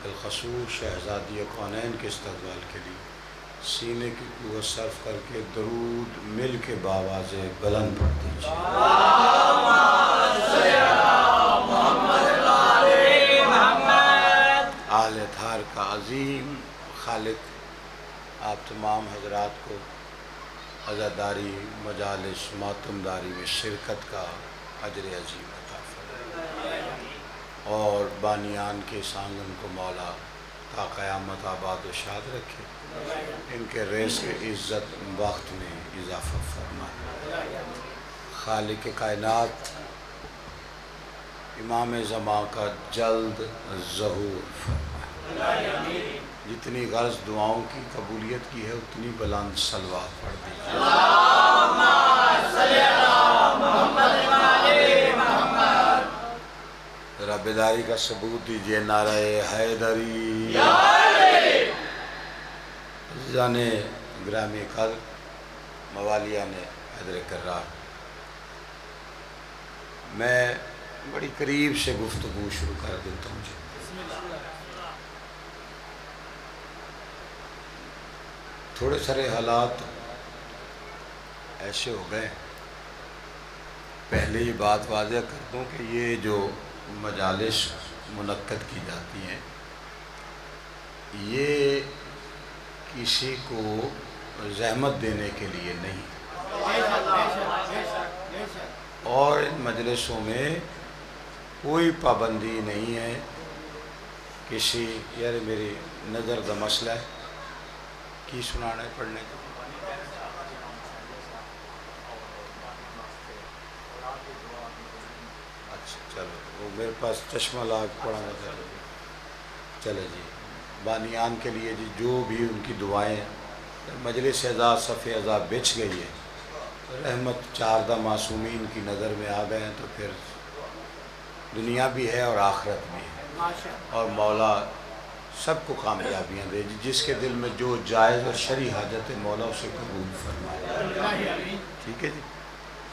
بالخصوص شہزادی کونین کے استقبال کے لیے سینے کی قوت صرف کر کے درود مل کے باواز بلند پڑھ دیجیے۔ آل اطہار کا عظیم خالق آپ تمام حضرات کو عزاداری مجالس ماتمداری میں شرکت کا اجر عظیم عطا فرمائے اور بانیان کے سانگن کو مولا تا قیامت آباد و شاد رکھے، ان کے رزق عزت وقت میں اضافہ فرمائے۔ خالق کائنات امام زمان کا جلد ظہور فرمائے۔ جتنی غرض دعاؤں کی قبولیت کی ہے اتنی بلند صلوات پڑھ دیجیے۔ ذرا بیداری کا ثبوت دیجیے، نعرہ حیدری۔ عزیزان گرامی قدر، موالیان حیدر کرار، میں بڑی قریب سے گفتگو شروع کر دیتا ہوں جی۔ تھوڑے سارے حالات ایسے ہو گئے، پہلے ہی بات واضح کر دوں کہ یہ جو مجالس منعقد کی جاتی ہیں یہ کسی کو زحمت دینے کے لیے نہیں، اور ان مجلسوں میں کوئی پابندی نہیں ہے کسی، یار میری نظر دا مسئلہ ہے کی سنانا ہے پڑھنے کو۔ اچھا چلو، وہ میرے پاس چشمہ لا کے پڑھانا چلے جی۔ بانیان کے لیے جی جو بھی ان کی دعائیں، مجلس اعزاز صف اعزاز بچ گئی ہے، رحمت چاردہ معصومین کی نظر میں آ گئے ہیں تو پھر دنیا بھی ہے اور آخرت بھی ہے، اور مولا سب کو کامیابیاں دے، جس کے دل میں جو جائز اور شرعی حاجت ہے مولا اسے قبول فرمائے۔ ٹھیک ہے جی،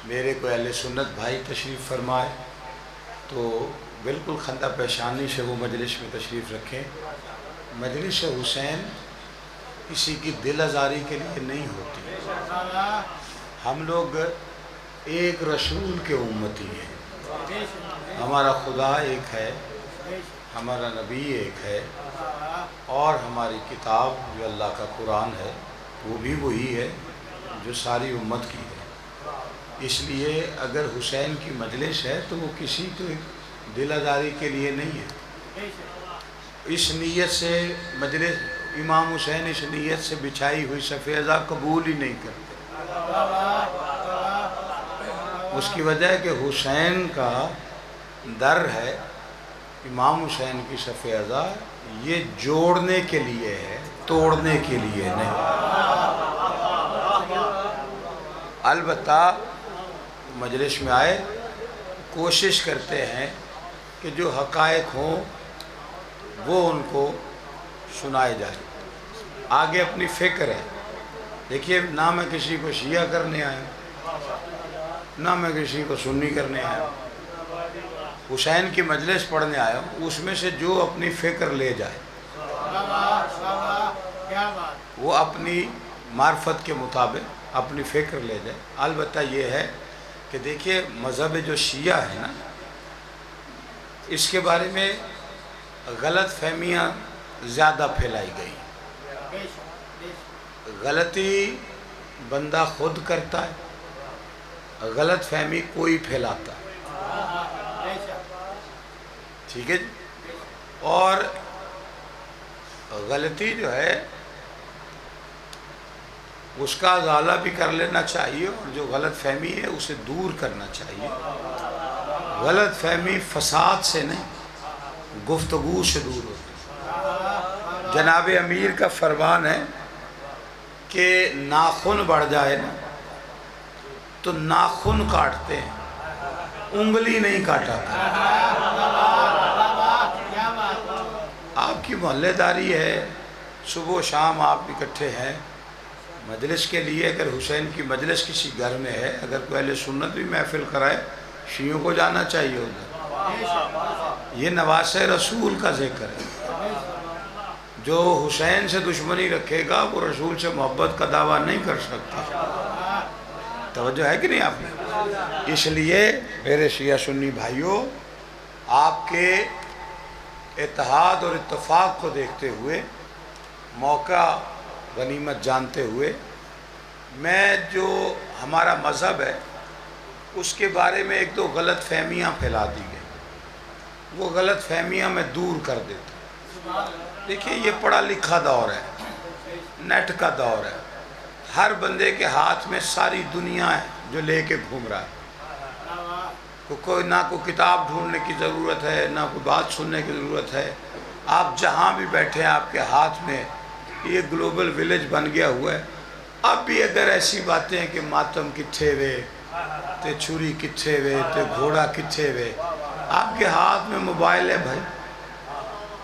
میرے کو اہل سنت بھائی تشریف فرمائے تو بالکل خندہ پیشانی سے وہ مجلس میں تشریف رکھیں۔ مجلس حسین کسی کی دل آزاری کے لیے نہیں ہوتی، ہم لوگ ایک رسول کے امتی ہیں، ہمارا خدا ایک ہے، ہمارا نبی ایک ہے، اور ہماری کتاب جو اللہ کا قرآن ہے وہ بھی وہی ہے جو ساری امت کی ہے۔ اس لیے اگر حسین کی مجلس ہے تو وہ کسی کو دل آزاری کے لیے نہیں ہے، اس نیت سے مجلس امام حسین اس نیت سے بچھائی ہوئی صف اعزاز قبول ہی نہیں کرتے۔ اس کی وجہ ہے کہ حسین کا در ہے، امام حسین کی صف اعزاز یہ جوڑنے کے لیے ہے، توڑنے کے لیے نہیں۔ البتہ مجلس میں آئے کوشش کرتے ہیں کہ جو حقائق ہوں وہ ان کو سنائے جائے، آگے اپنی فکر ہے۔ دیکھیے، نہ میں کسی کو شیعہ کرنے آیا ہوں، نہ میں کسی کو سنی کرنے آیا ہوں، حسین کی مجلس پڑھنے آیا ہوں، اس میں سے جو اپنی فکر لے جائے وہ اپنی معرفت کے مطابق اپنی فکر لے جائے۔ البتہ یہ ہے کہ دیکھیے مذہب جو شیعہ ہے نا، اس کے بارے میں غلط فہمیاں زیادہ پھیلائی گئی، غلطی بندہ خود کرتا ہے، غلط فہمی کوئی پھیلاتا ہے، ٹھیک ہے جی۔ اور غلطی جو ہے اس کا ازالہ بھی کر لینا چاہیے، اور جو غلط فہمی ہے اسے دور کرنا چاہیے۔ غلط فہمی فساد سے نہیں، گفتگو سے دور ہوتی ہے۔ جناب امیر کا فرمان ہے کہ ناخن بڑھ جائے نا تو ناخن کاٹتے ہیں، انگلی نہیں کاٹا کرتے۔ آپ کی محلے داری ہے، صبح و شام آپ اکٹھے ہیں مجلس کے لیے۔ اگر حسین کی مجلس کسی گھر میں ہے، اگر کوئی اہل سنت بھی محفل کرائے، شیعوں کو جانا چاہیے ادھر، یہ نواسہ رسول کا ذکر ہے۔ جو حسین سے دشمنی رکھے گا وہ رسول سے محبت کا دعویٰ نہیں کر سکتا۔ توجہ ہے کہ نہیں آپ نے؟ اس لیے میرے شیعہ سنی بھائیوں، آپ کے اتحاد اور اتفاق کو دیکھتے ہوئے، موقع غنیمت جانتے ہوئے، میں جو ہمارا مذہب ہے اس کے بارے میں ایک دو غلط فہمیاں پھیلا دی گئی، وہ غلط فہمیاں میں دور کر دیتا ہوں۔ دیکھیے یہ پڑھا لکھا دور ہے، نیٹ کا دور ہے، ہر بندے کے ہاتھ میں ساری دنیا ہے جو لے کے گھوم رہا ہے۔ کوئی نہ کوئی کتاب ڈھونڈنے کی ضرورت ہے، نہ کوئی بات سننے کی ضرورت ہے، آپ جہاں بھی بیٹھے ہیں آپ کے ہاتھ میں یہ گلوبل ویلیج بن گیا ہوا ہے۔ اب بھی اگر ایسی باتیں ہیں کہ ماتم کتھے وے تے چھری کتھے وے تے گھوڑا کتھے وے، آپ کے ہاتھ میں موبائل ہے بھائی،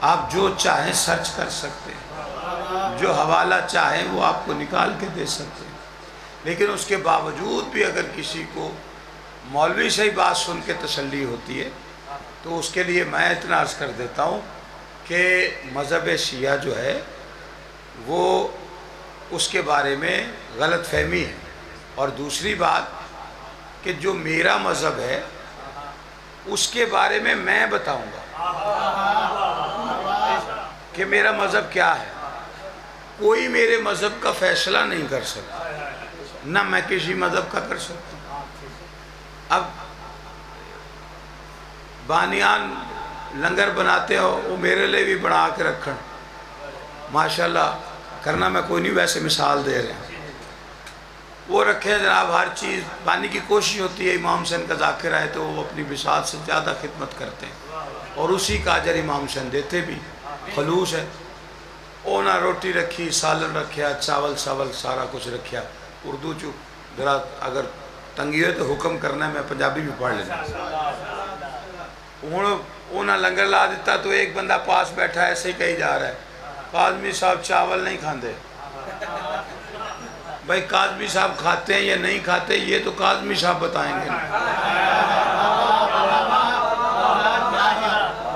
آپ جو چاہیں سرچ کر سکتے ہیں، جو حوالہ چاہیں وہ آپ کو نکال کے دے سکتے ہیں۔ لیکن اس کے باوجود بھی اگر کسی کو مولوی سے ہی بات سن کے تسلی ہوتی ہے تو اس کے لیے میں اتنا عرض کر دیتا ہوں کہ مذہب شیعہ جو ہے وہ اس کے بارے میں غلط فہمی ہے۔ اور دوسری بات کہ جو میرا مذہب ہے اس کے بارے میں بتاؤں گا کہ میرا مذہب کیا ہے۔ کوئی میرے مذہب کا فیصلہ نہیں کر سکتا، نہ میں کسی مذہب کا کر سکتا۔ اب بانیان لنگر بناتے ہو وہ میرے لیے بھی بنا کے رکھن، ماشاءاللہ کرنا میں کوئی نہیں، ویسے مثال دے رہے ہیں، وہ رکھے جناب، ہر چیز بانی کی کوشش ہوتی ہے۔ امام حسین کا ذاکر ہے تو وہ اپنی بساط سے زیادہ خدمت کرتے ہیں اور اسی کا اجر امام حسین دیتے بھی، خلوص ہے۔ اونا روٹی رکھی، سالن رکھیا، چاول سارا کچھ رکھیا۔ اردو چو ذرا اگر تنگی ہوئے تو حکم کرنا ہے، میں پنجابی بھی پڑھ لینا۔ اونا لنگر لا دیتا تو ایک بندہ پاس بیٹھا ایسے ہی کہی جا رہا ہے قاظمی صاحب چاول نہیں کھاندے۔ بھائی قاظمی صاحب کھاتے ہیں یا نہیں کھاتے یہ تو قاظمی صاحب بتائیں گے۔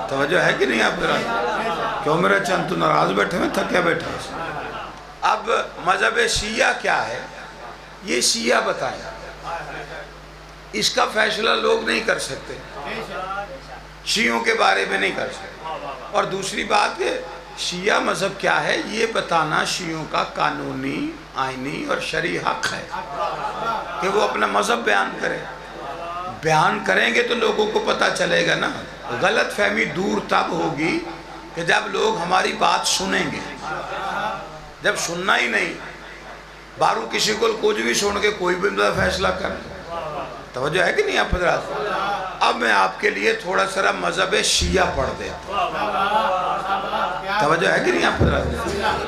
توجہ ہے کہ نہیں آپ ذرا؟ کیوں میرا چند تو ناراض بیٹھے ہیں، تھکیا بیٹھے ہیں؟ اب مذہب شیعہ کیا ہے یہ شیعہ بتائیں، اس کا فیصلہ لوگ نہیں کر سکتے، شیعوں کے بارے میں نہیں کر سکتے۔ اور دوسری بات کہ شیعہ مذہب کیا ہے یہ بتانا شیعوں کا قانونی، آئینی اور شرعی حق ہے کہ وہ اپنا مذہب بیان کریں گے تو لوگوں کو پتہ چلے گا نا۔ غلط فہمی دور تب ہوگی کہ جب لوگ ہماری بات سنیں گے، جب سننا ہی نہیں، بارو کسی کو کچھ بھی سن کے کوئی بھی فیصلہ کر لے۔ توجہ ہے کہ نہیں آپ حضرات؟ اب میں آپ کے لیے تھوڑا سا مذہب شیعہ پڑھ دیتا ہوں، توجہ ہے کہ نہیں آپ حضرات؟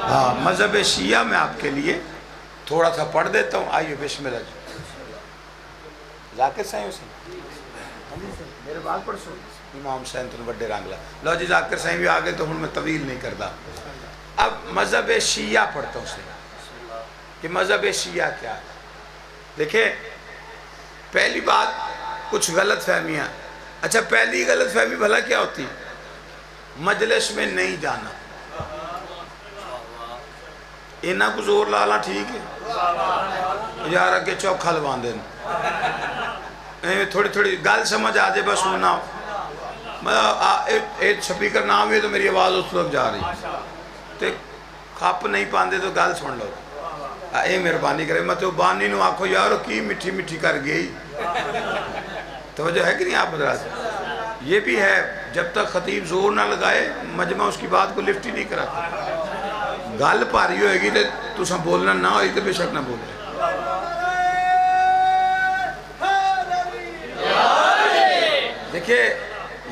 ہاں مذہب شیعہ میں آپ کے لیے تھوڑا سا پڑھ دیتا ہوں، آئیے بسم اللہ جی۔ ذاکر صاحب حسین میرے بات پڑھ سو امام حسین تو بڑے رنگلا لو جی، ذاکر صاحب بھی آگے تو ہوں میں طویل نہیں کرتا۔ اب مذہب شیعہ پڑھتا ہوں سے کہ مذہب شیعہ کیا ہے۔ دیکھیں پہلی بات کچھ غلط فہمیاں، اچھا پہلی غلط فہمی بھلا کیا ہوتی؟ مجلس میں نہیں جانا۔ اینا کو زور لالا ٹھیک ہے یار اگے چوکھا لوان دینا، تھوڑی گل سمجھ آ جائے بس ہونا، ایک سپیکر نہ ہوئے تو میری آواز اس وقت جا رہی تے کھپ نہیں پاندے تو گل سن لو، اے مہربانی کرے میں تو بانی نو آکھو یارو کی مٹھی مٹھی کر گئی۔ توجہ ہے کہ نہیں آپ حضرات؟ یہ بھی ہے جب تک خطیب زور نہ لگائے مجمع اس کی بات کو لفٹ ہی نہیں کراتا۔ گل پاری ہوئے گی تو سب بولنا نہ ہوئی تو بے شک نہ بولے۔ دیکھیں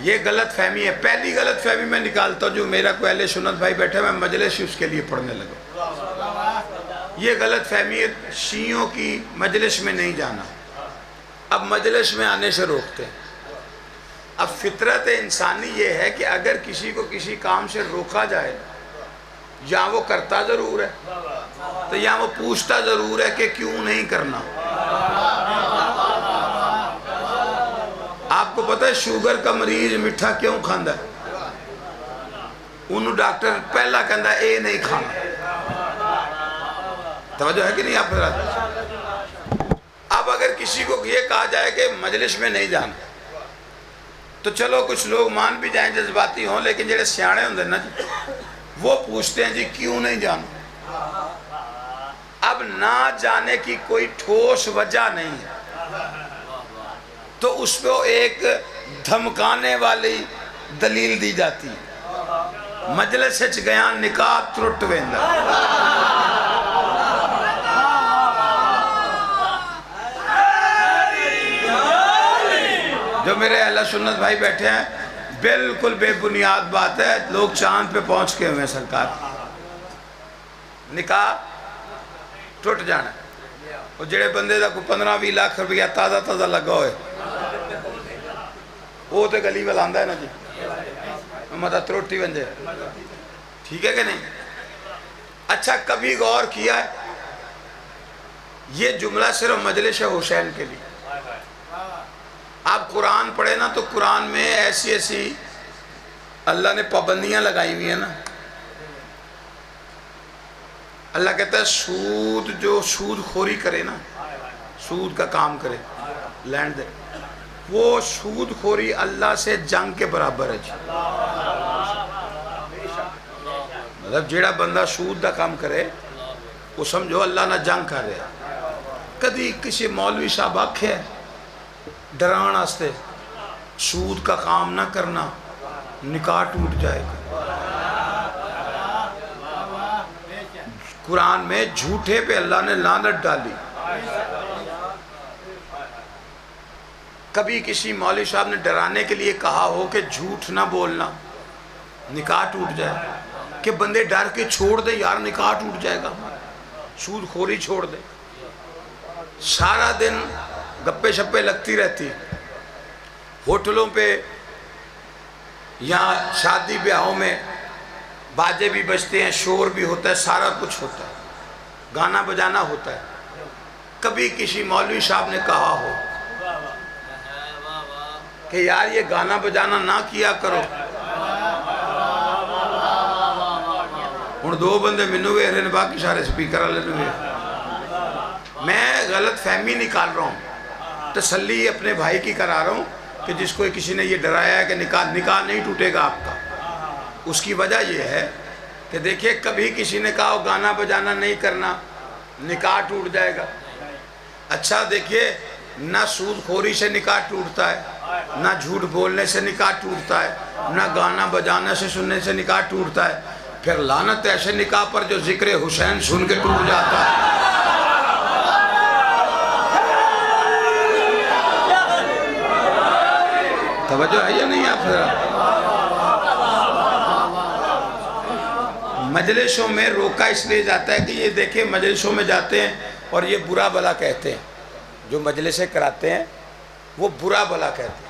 یہ غلط فہمی ہے۔ پہلی غلط فہمی میں نکالتا ہوں، جو میرا کوئی اہل سنت بھائی بیٹھا میں مجلس ہی اس کے لیے پڑھنے لگا۔ یہ غلط فہمی ہے شیعوں کی مجلس میں نہیں جانا، اب مجلس میں آنے سے روکتے ہیں۔ اب فطرت انسانی یہ ہے کہ اگر کسی کو کسی کام سے روکا جائے یا وہ کرتا ضرور ہے تو یا وہ پوچھتا ضرور ہے کہ کیوں نہیں کرنا۔ آپ کو پتہ ہے شوگر کا مریض مٹھا کیوں کھاندا ہے؟ انہوں ڈاکٹر پہلا کہندہ اے نہیں کھانا. توجہ ہے کہ نہیں آپ حضرات؟ اب اگر کسی کو یہ کہا جائے کہ مجلس میں نہیں جانا تو چلو کچھ لوگ مان بھی جائیں جذباتی ہوں، لیکن جڑے سیانے ہوندے نا جی وہ پوچھتے ہیں جی کیوں نہیں جانا. اب نہ جانے کی کوئی ٹھوس وجہ نہیں ہے تو اس کو ایک دھمکانے والی دلیل دی جاتی ہے. مجلس وچ گیا نکاح ترٹ ویندا. جو میرے اہل سنت بھائی بیٹھے ہیں بالکل بے بنیاد بات ہے. لوگ چاند پہ پہنچ کے ہوئے سرکار. نکاح ٹوٹ جانا اور جڑے بندے دا کو 15-20 لاکھ روپیہ تازہ لگا ہوئے وہ تو گلی والا آندہ ہے نا جی مدد تروٹی بنجے. ٹھیک ہے کہ نہیں؟ اچھا کبھی غور کیا ہے یہ جملہ صرف مجلس حسین کے لیے. آپ قرآن پڑھیں نا تو قرآن میں ایسی اللہ نے پابندیاں لگائی ہوئی ہیں نا. اللہ کہتا ہے سود خوری کرے نا، سود کا کام کرے لینڈ دے، وہ سود خوری اللہ سے جنگ کے برابر ہے جی. مطلب جیڑا بندہ سود دا کام کرے وہ سمجھو اللہ نہ جنگ کر رہے. کدی کسی مولوی صاحب آکھے ڈران آستے سود کا کام نہ کرنا نکاح ٹوٹ جائے گا. قرآن میں جھوٹے پہ اللہ نے لعنت ڈالی. کبھی کسی مولوی صاحب نے ڈرانے کے لیے کہا ہو کہ جھوٹ نہ بولنا نکاح ٹوٹ جائے کہ بندے ڈر کے چھوڑ دے یار نکاح ٹوٹ جائے گا، سود خوری چھوڑ دے. سارا دن گپے شپے لگتی رہتی ہوٹلوں پہ یا شادی بیاہوں میں باجے بھی بجتے ہیں، شور بھی ہوتا ہے، سارا کچھ ہوتا ہے، گانا بجانا ہوتا ہے. کبھی کسی مولوی صاحب نے کہا ہو کہ یار یہ گانا بجانا نہ کیا کرو. ہن دو بندے منو ویکھ رہے نے باقی سارے سپیکر والے نے. میں غلط فہمی نکال رہا ہوں، تسلی اپنے بھائی کی کرا رہا ہوں کہ جس کو کسی نے یہ ڈرایا ہے کہ نکاح نہیں ٹوٹے گا آپ کا. اس کی وجہ یہ ہے کہ دیکھیں کبھی کسی نے کہا گانا بجانا نہیں کرنا نکاح ٹوٹ جائے گا. اچھا دیکھیے نہ سود خوری سے نکاح ٹوٹتا ہے، نہ جھوٹ بولنے سے نکاح ٹوٹتا ہے، نہ گانا بجانا سے سننے سے نکاح ٹوٹتا ہے. پھر لعنت ایسے نکاح پر جو ذکر حسین سن کے ٹوٹ جاتا ہے. توجہ ہے یا نہیں آپ حضرات؟ مجلسوں میں روکا اس لیے جاتا ہے کہ یہ دیکھیں مجلسوں میں جاتے ہیں اور یہ برا بھلا کہتے ہیں. جو مجلسیں کراتے ہیں وہ برا بھلا کہتے ہیں.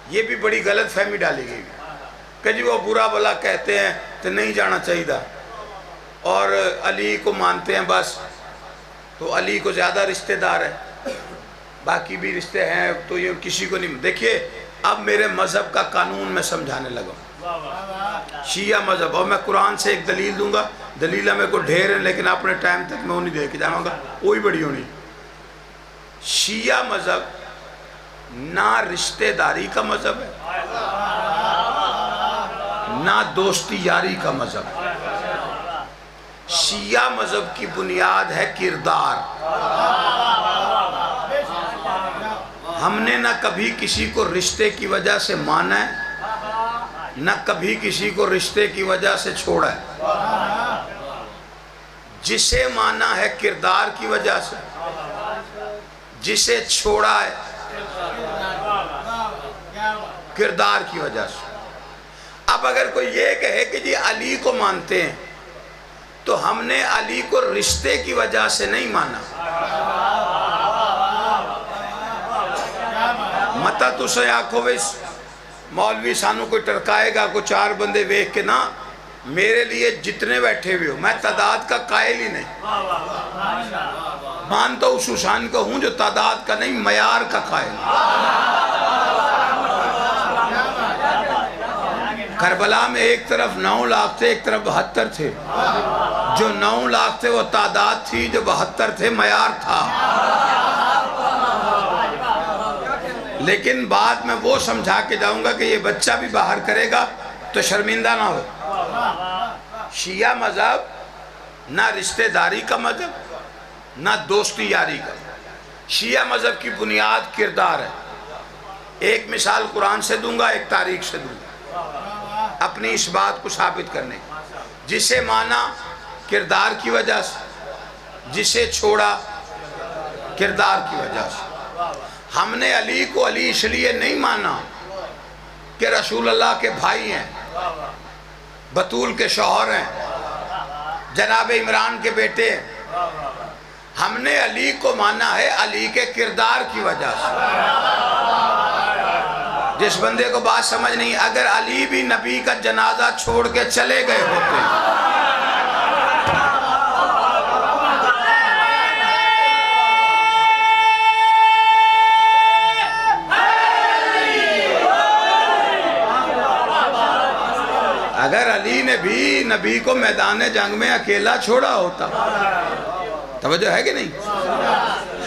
یہ بھی بڑی غلط فہمی ڈالی گئی کہ جی وہ برا بھلا کہتے ہیں تو نہیں جانا چاہیے اور علی کو مانتے ہیں بس تو علی کو زیادہ رشتہ دار ہے، باقی بھی رشتے ہیں تو یہ کسی کو نہیں. دیکھیے اب میرے مذہب کا قانون میں سمجھانے لگا. شیعہ مذہب، اور میں قرآن سے ایک دلیل دوں گا. دلیلہ میں کو ڈھیر ہیں لیکن اپنے ٹائم تک میں انہیں دے کے جاؤں گا، وہی بڑی ہونی. شیعہ مذہب نہ رشتہ داری کا مذہب ہے نہ دوستی یاری کا مذہب ہے. شیعہ مذہب کی بنیاد ہے کردار. ہم نے نہ کبھی کسی کو رشتے کی وجہ سے مانا ہے نہ کبھی کسی کو رشتے کی وجہ سے چھوڑا ہے. جسے مانا ہے کردار کی وجہ سے، جسے چھوڑا ہے کردار کی وجہ سے. اب اگر کوئی یہ کہے کہ جی علی کو مانتے ہیں تو ہم نے علی کو رشتے کی وجہ سے نہیں مانا. متا تسے آکھو بس مولوی سانو کوئی ٹرکائے گا کوئی چار بندے ویکھ کے، نہ میرے لیے جتنے بیٹھے ہوئے ہو میں تعداد کا قائل ہی نہیں. مانتا اس حسین کو ہوں جو تعداد کا نہیں معیار کا قائل. کربلا میں ایک طرف 9 لاکھ تھے، ایک طرف 72 تھے. جو 9 لاکھ تھے وہ تعداد تھی، جو 72 تھے معیار تھا. لیکن بعد میں وہ سمجھا کے جاؤں گا کہ یہ بچہ بھی باہر کرے گا تو شرمندہ نہ ہو. شیعہ مذہب نہ رشتہ داری کا مذہب، نہ دوستی یاری کا. شیعہ مذہب کی بنیاد کردار ہے. ایک مثال قرآن سے دوں گا، ایک تاریخ سے دوں گا، اپنی اس بات کو ثابت کرنے. جسے مانا کردار کی وجہ سے، جسے چھوڑا کردار کی وجہ سے. ہم نے علی کو علی اس لیے نہیں مانا کہ رسول اللہ کے بھائی ہیں، بطول کے شوہر ہیں، جناب عمران کے بیٹے ہیں. ہم نے علی کو مانا ہے علی کے کردار کی وجہ سے. جس بندے کو بات سمجھ نہیں، اگر علی بھی نبی کا جنازہ چھوڑ کے چلے گئے ہوتے، اگر علی نے بھی نبی کو میدان جنگ میں اکیلا چھوڑا ہوتا، توجہ ہے کہ نہیں؟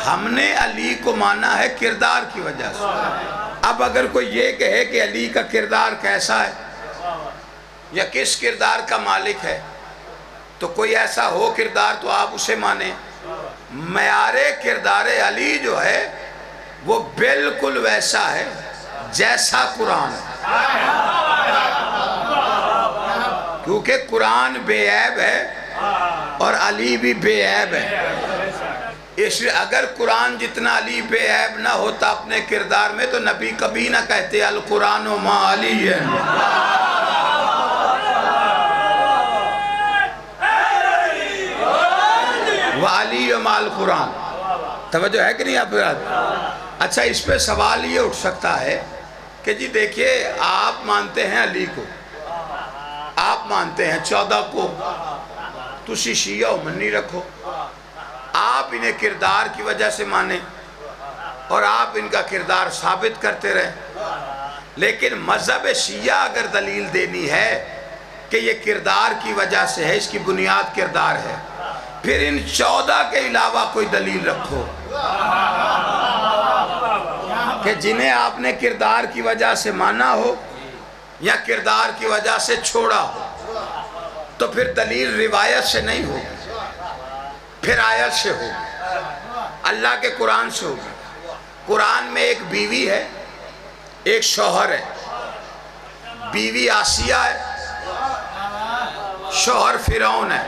ہم نے علی کو مانا ہے کردار کی وجہ سے. اب اگر کوئی یہ کہے کہ علی کا کردار کیسا ہے یا کس کردار کا مالک ہے، تو کوئی ایسا ہو کردار تو آپ اسے مانیں. معیار کردار علی جو ہے وہ بالکل ویسا ہے جیسا قرآن ہے، کیونکہ قرآن بے عیب ہے اور علی بھی بے عیب ہے. اس لیے اگر قرآن جتنا علی بے عیب نہ ہوتا اپنے کردار میں تو نبی کبھی نہ کہتے القرآن ما علی ہے. وعلی ما القرآن. توجہ ہے کہ نہیں آپ؟ اچھا، اس پہ سوال یہ اٹھ سکتا ہے کہ جی دیکھیے، آپ مانتے ہیں علی کو، آپ مانتے ہیں 14 کو، تسی شیعہ و منی رکھو. آپ انہیں کردار کی وجہ سے مانیں اور آپ ان کا کردار ثابت کرتے رہیں. لیکن مذہب شیعہ اگر دلیل دینی ہے کہ یہ کردار کی وجہ سے ہے، اس کی بنیاد کردار ہے، پھر ان 14 کے علاوہ کوئی دلیل رکھو کہ جنہیں آپ نے کردار کی وجہ سے مانا ہو یا کردار کی وجہ سے چھوڑا ہو. تو پھر دلیل روایت سے نہیں ہوگی، پھر آیت سے ہوگی، اللہ کے قرآن سے ہوگی. قرآن میں ایک بیوی ہے، ایک شوہر ہے. بیوی آسیہ ہے، شوہر فرعون ہے.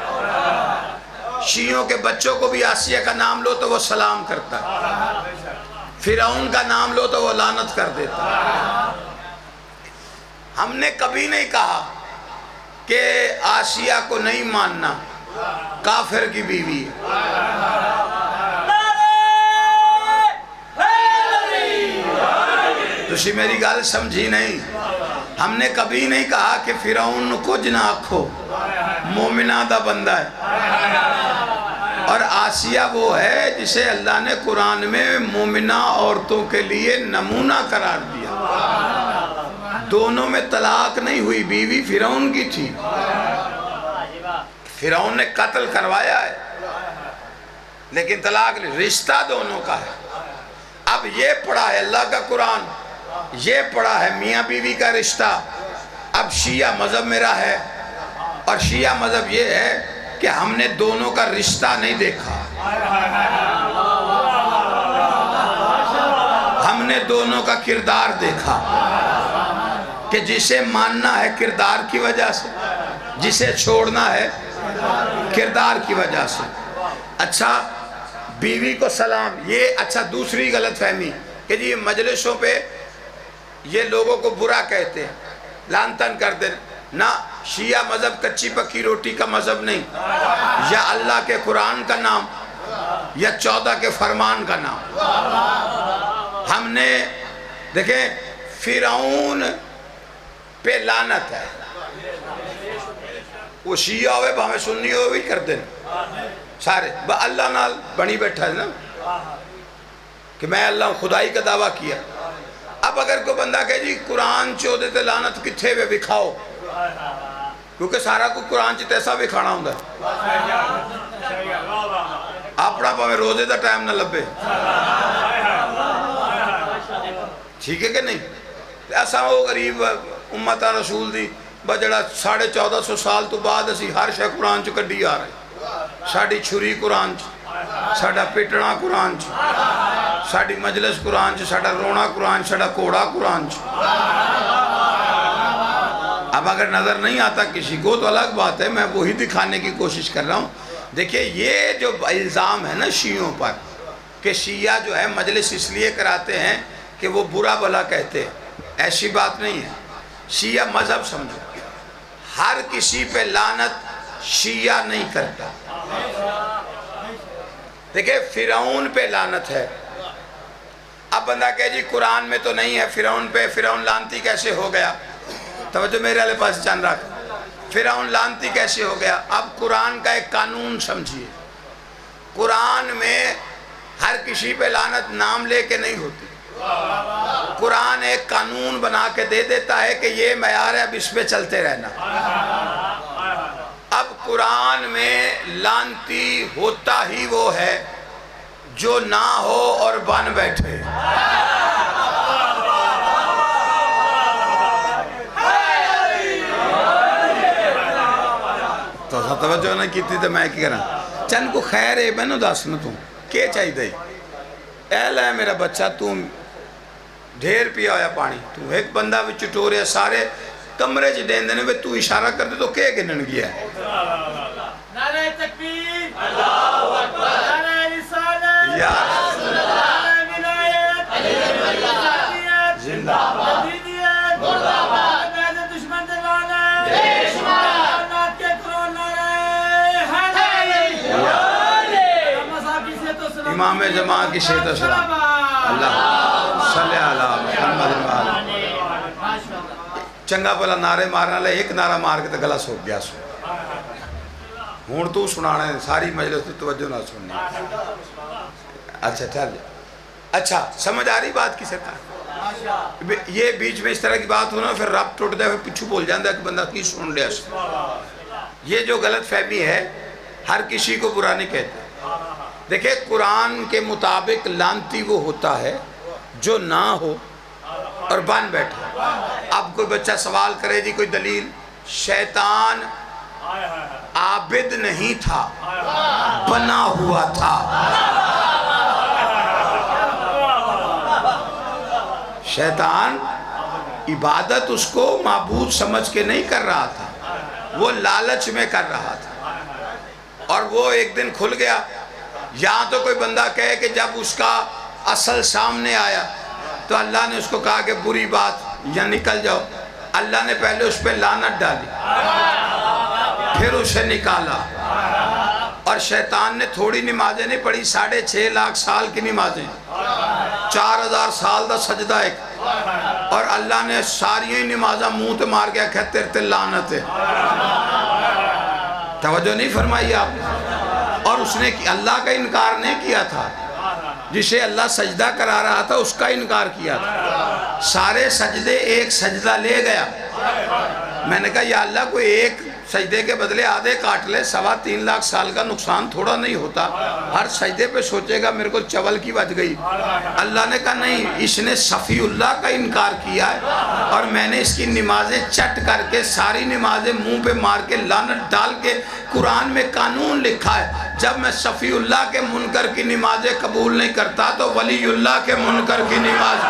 شیعوں کے بچوں کو بھی آسیہ کا نام لو تو وہ سلام کرتا ہے، فرعون کا نام لو تو وہ لعنت کر دیتا ہے. ہم نے کبھی نہیں کہا کہ آسیہ کو نہیں ماننا کافر کی بیوی ہے. تسی میری گال سمجھی نہیں. ہم نے کبھی نہیں کہا کہ فرعون کو جنہ آکھو، مومنہ دا بندہ ہے. اور آسیہ وہ ہے جسے اللہ نے قرآن میں مومنہ عورتوں کے لیے نمونہ قرار دیا. دونوں میں طلاق نہیں ہوئی، بیوی فرعون کی تھی، فرعون نے قتل کروایا ہے لیکن طلاق نہیں، رشتہ دونوں کا ہے. اب یہ پڑھا ہے اللہ کا قرآن، یہ پڑھا ہے میاں بیوی کا رشتہ. اب شیعہ مذہب میرا ہے، اور شیعہ مذہب یہ ہے کہ ہم نے دونوں کا رشتہ نہیں دیکھا، ہم نے دونوں کا کردار دیکھا کہ جسے ماننا ہے کردار کی وجہ سے، جسے چھوڑنا ہے کردار کی وجہ سے. اچھا، بیوی کو سلام. یہ اچھا دوسری غلط فہمی کہ جی مجلسوں پہ یہ لوگوں کو برا کہتے ہیں، لعن طعن کر دیں. نہ، شیعہ مذہب کچی پکی روٹی کا مذہب نہیں. یا اللہ کے قرآن کا نام یا 14 کے فرمان کا نام. ہم نے دیکھیں فرعون پہ لعنت ہے، وہ شیعہ ہوئے ہمیں سنی ہوئے کر دیں سارے. اللہ نال بنی بیٹھا ہے نا کہ میں اللہ خدائی کا دعویٰ کیا. اب اگر کوئی بندہ کہے جی قرآن 14 تے لعنت کتھے پہ بکھاؤ، کیونکہ سارا کو قرآن چ تیسا بھی کھانا ہوں اپنا پاویں روزے دا ٹائم نہ لبے ٹھیک ہے کہ نہیں؟ ایسا وہ غریب امتہ رسول دی بجڑا 1450 سال تو بعد اسی ہر شے قرآن چ کڈی آ رہے ساڑی چھری قرآن چ ساڑا پیٹنا قرآن چ ساڑی مجلس قرآن چ ساڑا رونا قرآن ساڑا کوڑا قرآن چ اب اگر نظر نہیں آتا کسی کو تو الگ بات ہے میں وہی دکھانے کی کوشش کر رہا ہوں دیکھیں یہ جو الزام ہے نا شیعوں پر کہ شیعہ جو ہے مجلس اس لیے کراتے ہیں کہ وہ برا بھلا کہتے ہیں ایسی بات نہیں ہے شیعہ مذہب سمجھو ہر کسی پہ لعنت شیعہ نہیں کرتا دیکھیں فرعون پہ لعنت ہے اب بندہ کہے جی قرآن میں تو نہیں ہے فرعون پہ فرعون لعنتی کیسے ہو گیا توجہ میرے علیہ پاس چند رکھ فرعون لعنتی کیسے ہو گیا اب قرآن کا ایک قانون سمجھیے قرآن میں ہر کسی پہ لعنت نام لے کے نہیں ہوتی قرآن ایک قانون بنا کے دے دیتا ہے کہ یہ معیار ہے اب اس پہ چلتے رہنا اب قرآن میں لعنتی ہوتا ہی وہ ہے جو نہ ہو اور بن بیٹھے تو توجہ نہیں کیتی تو میں کیا کرنا چند کو خیر ہے میں نو داسنا تم کیا چاہی دائی اے لے میرا بچہ تم ڈھیر پیا ہویا پانی تو ایک بندہ بھی چٹورے سارے کمرے چ دین دینے تو اشارہ کر دے تو کیا گنن گیا ہے نعرہ تکبیر اللہ اکبر نعرہ رسالت یا نعرہ ولایت زندہ باد جدیدیت مردہ باد بیعت دشمن دلوانا کائنات کے قرآن نعرہ حیدری امام جماعت کی شہید و سلام اللہ صلی اللہ محمد چنگا بلا نعرے مارنا لے ایک نعرہ مار کے تو گلا سوک گیا سو ہون تو سنانا ہے ساری مجلس تو توجہ نہ سننی اچھا چل اچھا سمجھ آ رہی بات کسے تھا یہ بیچ میں اس طرح کی بات ہونا پھر رب ٹوٹ دے پھر پچھو بول جاندہ کہ بندہ کی سن لیا سو یہ جو غلط فہمی ہے ہر کسی کو برا نہیں کہتے دیکھیں قرآن کے مطابق لعنتی وہ ہوتا ہے جو نہ ہو اور بن بیٹھے اب کوئی بچہ سوال کرے جی کوئی دلیل شیطان عابد نہیں تھا بنا ہوا تھا شیطان عبادت اس کو معبود سمجھ کے نہیں کر رہا تھا وہ لالچ میں کر رہا تھا اور وہ ایک دن کھل گیا یہاں تو کوئی بندہ کہے کہ جب اس کا اصل سامنے آیا تو اللہ نے اس کو کہا کہ بری بات یا نکل جاؤ اللہ نے پہلے اس پہ لعنت ڈالی پھر اسے نکالا اور شیطان نے تھوڑی نمازیں نہیں پڑھی 6.5 لاکھ سال کی نمازیں 4000 سال دا سجدہ ایک اور اللہ نے ساری نمازہ منہ تے مار گیا کہ تیرے تے لعنت ہے توجہ نہیں فرمائی آپ نے اور اس نے اللہ کا انکار نہیں کیا تھا جسے اللہ سجدہ کرا رہا تھا اس کا انکار کیا تھا سارے سجدے ایک سجدہ لے گیا میں نے کہا یا اللہ کوئی ایک سجدے کے بدلے آدھے کاٹ لے 3.25 لاکھ سال کا نقصان تھوڑا نہیں ہوتا ہر سجدے پہ سوچے گا میرے کو چول کی بچ گئی اللہ نے کہا نہیں اس نے صفی اللہ کا انکار کیا ہے اور میں نے اس کی نمازیں چٹ کر کے ساری نمازیں منہ پہ مار کے لعنت ڈال کے قرآن میں قانون لکھا ہے جب میں صفی اللہ کے منکر کی نمازیں قبول نہیں کرتا تو ولی اللہ کے منکر کی نماز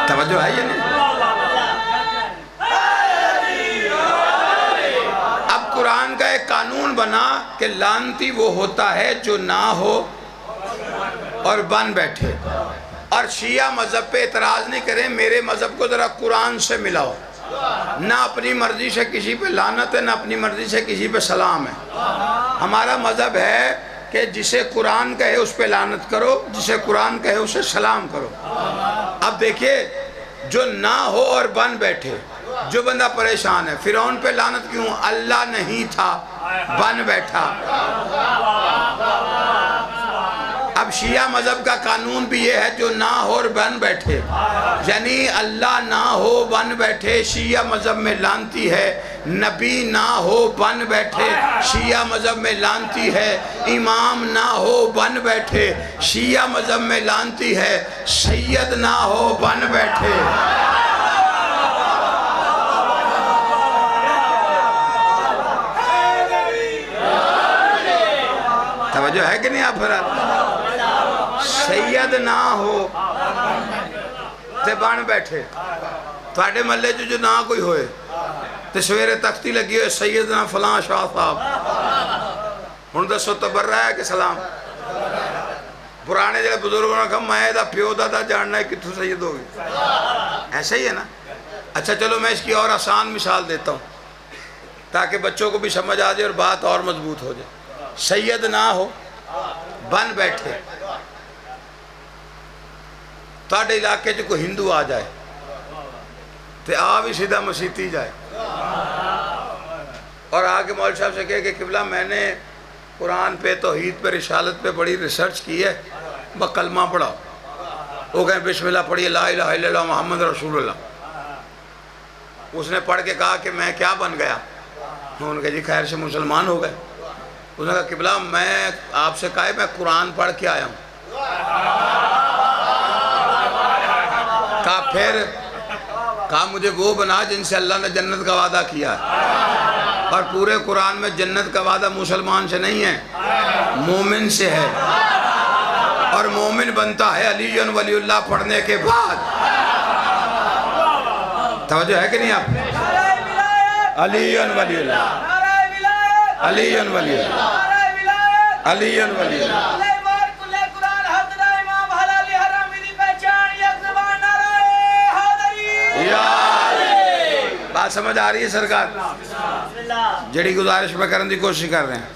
توجہ ہے یہ نہیں قرآن کا ایک قانون بنا کہ لعنتی وہ ہوتا ہے جو نہ ہو اور بن بیٹھے اور شیعہ مذہب پہ اعتراض نہیں کریں میرے مذہب کو ذرا قرآن سے ملاؤ نہ اپنی مرضی سے کسی پہ لعنت ہے نہ اپنی مرضی سے کسی پہ سلام ہے ہمارا مذہب ہے کہ جسے قرآن کہے اس پہ لعنت کرو جسے قرآن کہے اسے سلام کرو اب دیکھیے جو نہ ہو اور بن بیٹھے جو بندہ پریشان ہے فرعون پہ لعنت کیوں اللہ نہیں تھا بن بیٹھا اب شیعہ مذہب کا قانون بھی یہ ہے جو نہ ہو اور بن بیٹھے، یعنی اللہ نہ ہو بن بیٹھے شیعہ مذہب میں لانتی ہے، نبی نہ ہو بن بیٹھے شیعہ مذہب میں لانتی ہے، امام نہ ہو بن بیٹھے شیعہ مذہب میں لانتی ہے، سید نہ ہو بن بیٹھے۔ توجہ ہے کہ نہیں آپ فرات؟ سید نہ ہو تے بن بیٹھے، تھوڑے محلے جو نہ کوئی ہوئے تے سویرے تختی لگی ہوئے سیدنا فلاں شاہ صاحب، ہن دسو تبرہ ہے کہ سلام؟ پرانے جڑے بزرگوں نے کہا میں دا پیو دا جاننا ہے کتھوں سید ہوگی، ایسا ہی ہے نا؟ اچھا چلو میں اس کی اور آسان مثال دیتا ہوں تاکہ بچوں کو بھی سمجھ آ جائے اور بات اور مضبوط ہو جائے۔ سید نہ ہو بن بیٹھے، تھوڑے علاقے جو کوئی ہندو آ جائے تو آ بھی سیدھا مسیتی جائے اور آگے مولوی صاحب سے کہے کہ قبلہ میں نے قرآن پہ توحید پہ رسالت پہ بڑی ریسرچ کی ہے، بس کلمہ پڑھاؤ۔ وہ کہیں بسم اللہ پڑھیے لا الہ الا اللہ محمد رسول اللہ۔ اس نے پڑھ کے کہا کہ میں کیا بن گیا؟ انہوں نے کہا جی خیر سے مسلمان ہو گئے۔ اس نے کہا قبلہ میں آپ سے کہا ہے میں قرآن پڑھ کے آیا ہوں۔ کہا پھر؟ کہا مجھے وہ بنا جن سے اللہ نے جنت کا وعدہ کیا ہے، اور پورے قرآن میں جنت کا وعدہ مسلمان سے نہیں ہے، مومن سے ہے، اور مومن بنتا ہے علی ولی اللہ پڑھنے کے بعد۔ توجہ ہے کہ نہیں آپ؟ علی ولی اللہ، علی ولی اللہ، علی ولی اللہ۔ بات سمجھ آ رہی ہے سرکار؟ جڑی گزارش میں کرنے کی کوشش کر رہے ہیں۔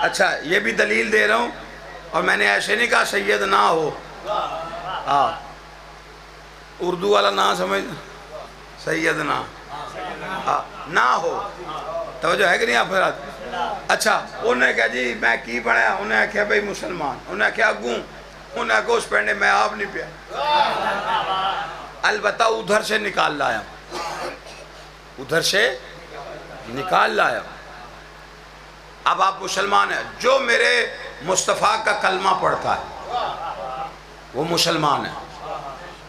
اچھا یہ بھی دلیل دے رہا ہوں، اور میں نے ایسے نہیں کہا سید نہ ہو، اردو والا نہ سمجھ، سید نہ ہو۔ توجہ ہے کہ نہیں آپ حضرات؟ اچھا انہوں نے کہا جی میں کی پڑھایا؟ انہوں نے کہا بھئی مسلمان۔ انہوں نے کہا گوں؟ انہوں نے کہا اس پڑھنے میں آپ نہیں پیا، البتہ ادھر سے نکال لایا، ادھر سے نکال لایا۔ اب آپ مسلمان ہیں، جو میرے مصطفیٰ کا کلمہ پڑھتا ہے وہ مسلمان ہے،